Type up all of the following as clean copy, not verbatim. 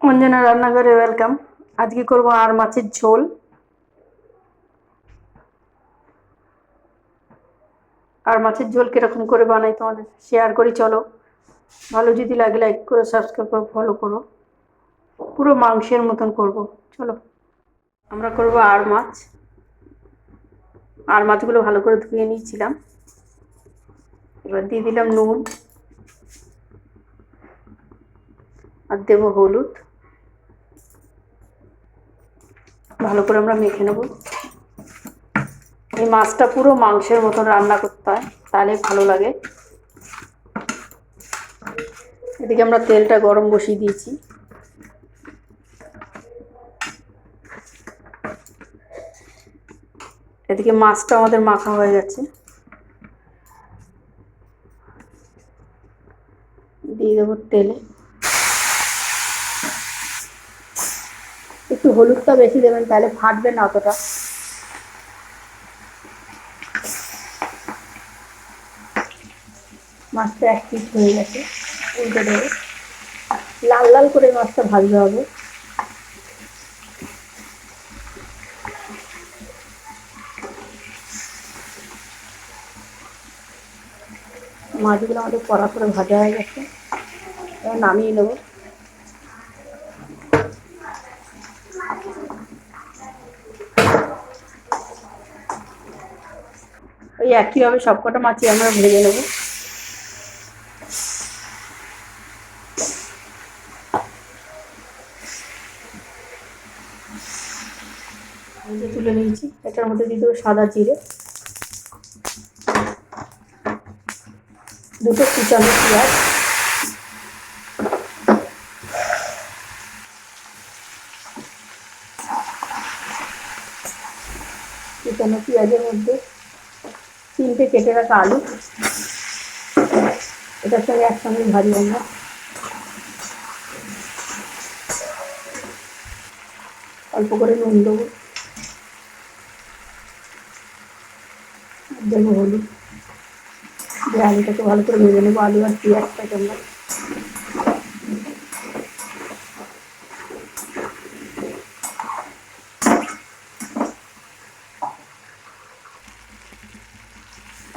অঞ্জনা রান্নাঘরে ওয়েলকাম। আজকে করব আর মাছের ঝোল। আর মাছের ঝোল কিরকম করে বানাই তোমাদের শেয়ার করি, চলো। ভালো যদি লাগে লাইক করো, সাবস্ক্রাইব করো, ফলো করো। পুরো মাংসের মতন করব, চলো। আমরা করব আর মাছ। আর মাছগুলো ভালো করে ধুয়ে নিয়েছিলাম। এবার দিয়ে দিলাম নুন, আর দেবো হলুদ। ভালো করে আমরা মেখে নেব। এই মাছটা পুরো মাংসের মতন রান্না করতে হয়, তাহলে ভালো লাগে। এদিকে আমরা তেলটা গরম বসিয়ে দিয়েছি। এদিকে মাছটা আমাদের মাখা হয়ে যাচ্ছে। দিয়ে দেবো তেলে। একটু হলুদটা বেশি দেবেন, তাহলে ফাটবে না অতটা। মাছটা এক পিস হয়ে গেছে, উল্টে দেবো। লাল লাল করে মাছটা ভাজতে হবে। মাছগুলো আমাদের কড়া করে ভাজা হয়ে গেছে, এবার নামিয়ে নেবো। ওই একইভাবে সবকটা মাছই আমরা ভেজে নেবো। ভেজে তুলে নিয়েছি। এটার মধ্যে দিয়ে দেবো সাদা জিরে, দুটো কুচানো পেঁয়াজ, কুচানো পেঁয়াজের মধ্যে 3টে কেটে রাখা আলু, এটার সঙ্গে একসঙ্গে ভাজি আমরা। অল্প করে নুন দেবো, দেবো হলুদ, দিয়ে আলুটাকে ভালো করে ভেজে নেবো। আলু আর পেঁয়াজটাকে আমরা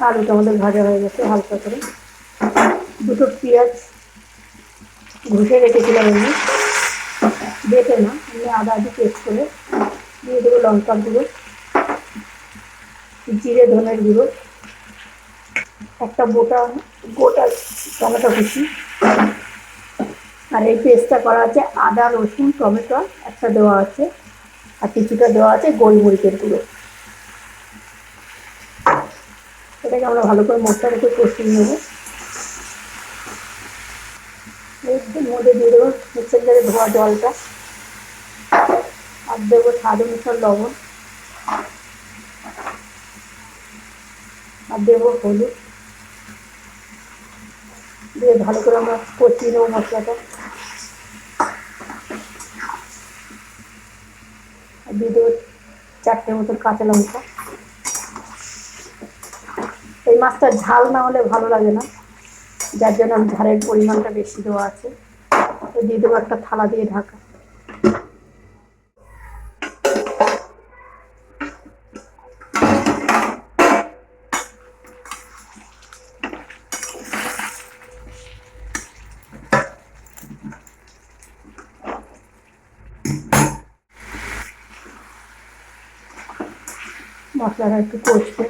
আলুটা আমাদের ভাজা হয়ে গেছে হালকা করে। দুটো পেঁয়াজ ঘষে রেখেছিলাম এমনি, বেটে না, এমনি আদা আদি পেস্ট করে। দিয়ে দেবো লঙ্কার গুঁড়ো, জিরে ধনের গুঁড়ো, একটা গোটা গোটা টমেটো কুচি। আর এই পেস্টটা করা আছে আদা রসুন টমেটো একটা দেওয়া আছে, আর কিছুটা দেওয়া আছে গোলমরিচের গুঁড়ো। এটাকে আমরা ভালো করে মশলা রেখে কষিয়ে নেবো। এর মধ্যে দিয়ে দেবো মিক্সার জারে ধোয়া জলটা, আর দেবো স্বাদ অনুসার লবণ, আর দেবো হলুদ। দিয়ে ভালো করে আমরা কষিয়ে নেবো মশলাটা। আর দিয়ে দেবো 4টে মতন কাঁচা লঙ্কা। এই মাছটা ঝাল না হলে ভালো লাগে না, যার জন্য ঝালের পরিমাণটা বেশি দেওয়া আছে। তো দিয়ে দেবো একটা থালা দিয়ে ঢাকা। মশলাটা একটু কষবে।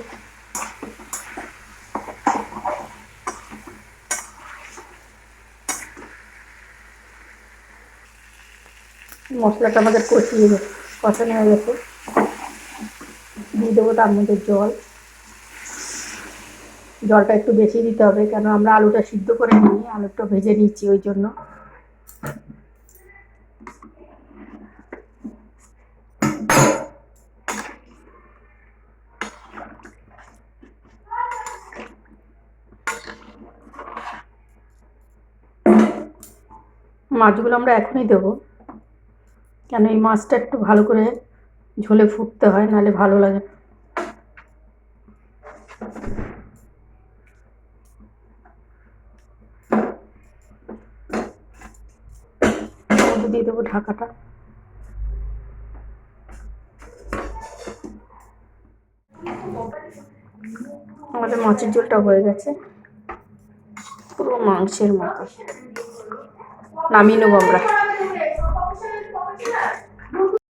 মশলাটা আমাদের কষানো হয়ে গেছে। দিয়ে দেবো তার মধ্যে জল। জলটা একটু বেশি দিতে হবে, কেন আমরা আলুটা সিদ্ধ করে নিই, আলুটা ভেজে নিচ্ছি, ওই জন্য। মাছগুলো আমরা এখনই দেবো, কেন এই মাছটা একটু ভালো করে ঝোলে ফুটতে হয়, নাহলে ভালো লাগে না। মধ্যে দিয়ে দেবো ঢাকাটা। আমাদের মাছের ঝোলটা হয়ে গেছে, পুরো মাংসের মতো। নামিয়ে নেবো আমরা।